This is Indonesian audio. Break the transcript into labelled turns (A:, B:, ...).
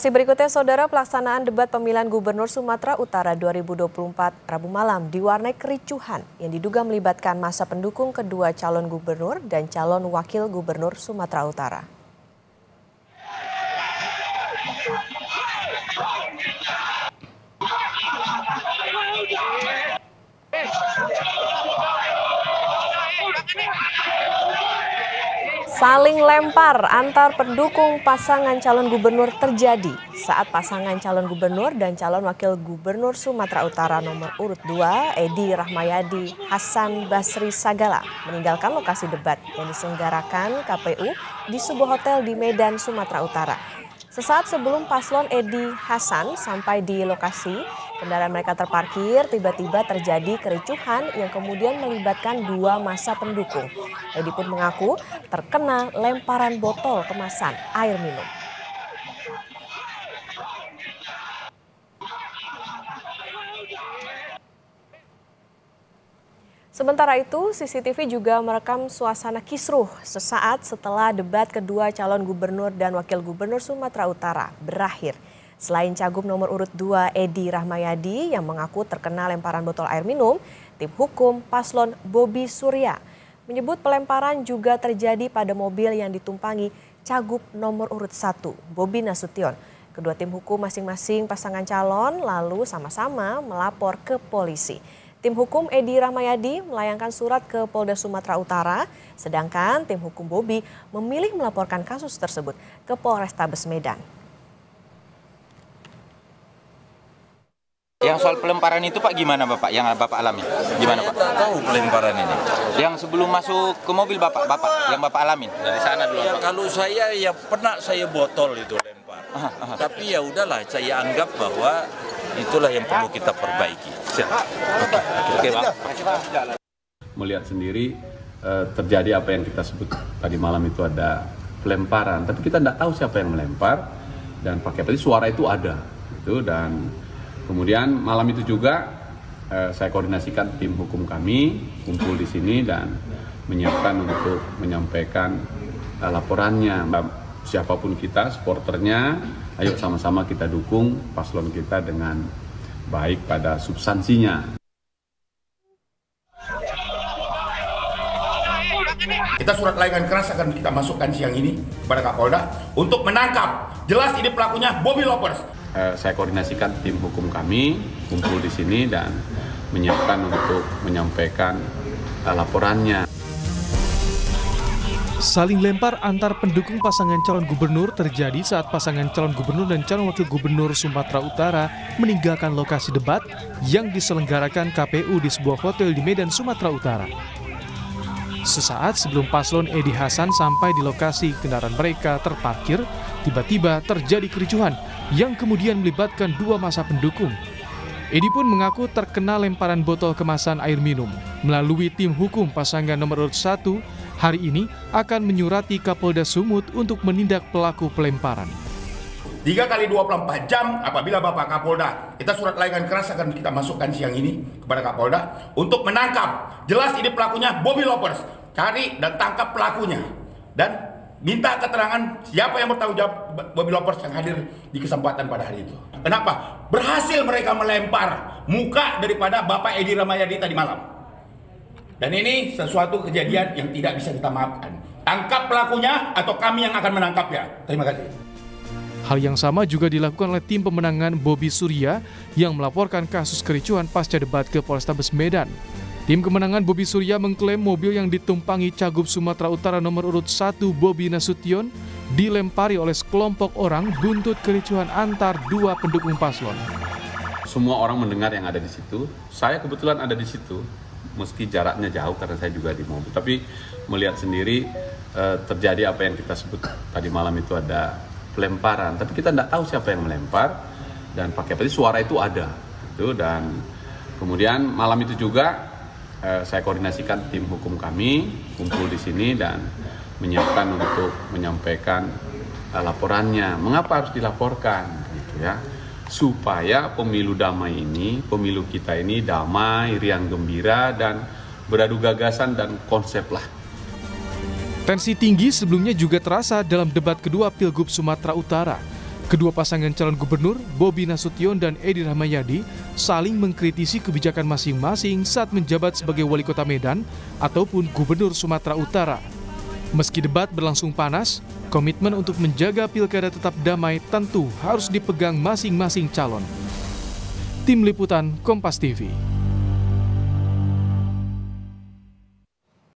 A: Informasi berikutnya, Saudara, pelaksanaan debat pemilihan Gubernur Sumatera Utara 2024 Rabu malam diwarnai kericuhan yang diduga melibatkan massa pendukung kedua calon gubernur dan calon wakil gubernur Sumatera Utara. Saling lempar antar pendukung pasangan calon gubernur terjadi saat pasangan calon gubernur dan calon wakil gubernur Sumatera Utara nomor urut 2 Edi Rahmayadi Hasan Basri Sagala meninggalkan lokasi debat yang diselenggarakan KPU di sebuah hotel di Medan, Sumatera Utara. Sesaat sebelum paslon Edi Hasan sampai di lokasi, kendaraan mereka terparkir, tiba-tiba terjadi kericuhan yang kemudian melibatkan dua massa pendukung. Edi pun mengaku terkena lemparan botol kemasan air minum. Sementara itu, CCTV juga merekam suasana kisruh sesaat setelah debat kedua calon gubernur dan wakil gubernur Sumatera Utara berakhir. Selain Cagup nomor urut 2 Edi Rahmayadi yang mengaku terkena lemparan botol air minum, tim hukum paslon Bobi Surya menyebut pelemparan juga terjadi pada mobil yang ditumpangi Cagup nomor urut 1 Bobi Nasution. Kedua tim hukum masing-masing pasangan calon lalu sama-sama melapor ke polisi. Tim hukum Edi Rahmayadi melayangkan surat ke Polda Sumatera Utara, sedangkan tim hukum Bobi memilih melaporkan kasus tersebut ke Polrestabes Medan.
B: Yang soal pelemparan itu Pak gimana Bapak, yang Bapak alami? Gimana Pak?
C: Saya tahu pelemparan ini.
B: Yang sebelum masuk ke mobil Bapak yang Bapak alamin dari sana dulu.
C: Ya, kalau saya ya pernah saya botol itu lempar. Tapi ya udahlah, saya anggap bahwa itulah yang perlu kita perbaiki.
B: Oke Pak.
D: Melihat sendiri terjadi apa yang kita sebut tadi malam itu ada pelemparan, tapi kita tidak tahu siapa yang melempar dan pakai apa. Suara itu ada, itu dan kemudian malam itu juga saya koordinasikan tim hukum kami kumpul di sini dan menyiapkan untuk menyampaikan laporannya. Siapapun kita, supporternya, ayo sama-sama kita dukung paslon kita dengan baik pada substansinya.
E: Kita surat layangan keras akan kita masukkan siang ini kepada Kapolda untuk menangkap. Jelas ini pelakunya Bobby Lovers.
D: Saya koordinasikan tim hukum kami kumpul di sini dan menyiapkan untuk menyampaikan laporannya.
F: Saling lempar antar pendukung pasangan calon gubernur terjadi saat pasangan calon gubernur dan calon wakil gubernur Sumatera Utara meninggalkan lokasi debat yang diselenggarakan KPU di sebuah hotel di Medan, Sumatera Utara. Sesaat sebelum paslon Edi Hasan sampai di lokasi, kendaraan mereka terparkir, tiba-tiba terjadi kericuhan yang kemudian melibatkan dua massa pendukung. Edi pun mengaku terkena lemparan botol kemasan air minum. Melalui tim hukum pasangan nomor urut 1, hari ini akan menyurati Kapolda Sumut untuk menindak pelaku pelemparan.
E: 3 kali 24 jam apabila Bapak Kapolda, kita surat layangan keras akan kita masukkan siang ini kepada Kapolda untuk menangkap. Jelas ini pelakunya Bobby Lovers. Cari dan tangkap pelakunya. Dan minta keterangan siapa yang bertanggung jawab Bobby Lovers yang hadir di kesempatan pada hari itu. Kenapa? Berhasil mereka melempar muka daripada Bapak Edi Rahmayadi tadi malam. Dan ini sesuatu kejadian yang tidak bisa kita maafkan. Tangkap pelakunya atau kami yang akan menangkapnya. Terima kasih.
F: Hal yang sama juga dilakukan oleh tim pemenangan Bobi Surya yang melaporkan kasus kericuhan pasca debat ke Polrestabes Medan. Tim kemenangan Bobi Surya mengklaim mobil yang ditumpangi Cagup Sumatera Utara nomor urut 1 Bobi Nasution dilempari oleh sekelompok orang buntut kericuhan antar dua pendukung paslon.
D: Semua orang mendengar yang ada di situ. Saya kebetulan ada di situ, meski jaraknya jauh karena saya juga di mobil. Tapi melihat sendiri terjadi apa yang kita sebut tadi malam itu ada pelemparan. Tapi kita tidak tahu siapa yang melempar dan pakai apa. Suara itu ada, itu dan kemudian malam itu juga saya koordinasikan tim hukum kami kumpul di sini dan menyiapkan untuk menyampaikan laporannya. Mengapa harus dilaporkan, gitu ya? Supaya pemilu damai ini, pemilu kita ini damai, riang gembira dan beradu gagasan dan konsep lah.
F: Tensi tinggi sebelumnya juga terasa dalam debat kedua Pilgub Sumatera Utara. Kedua pasangan calon gubernur, Bobi Nasution dan Edi Rahmayadi, saling mengkritisi kebijakan masing-masing saat menjabat sebagai wali kota Medan ataupun gubernur Sumatera Utara. Meski debat berlangsung panas, komitmen untuk menjaga pilkada tetap damai tentu harus dipegang masing-masing calon. Tim Liputan Kompas TV.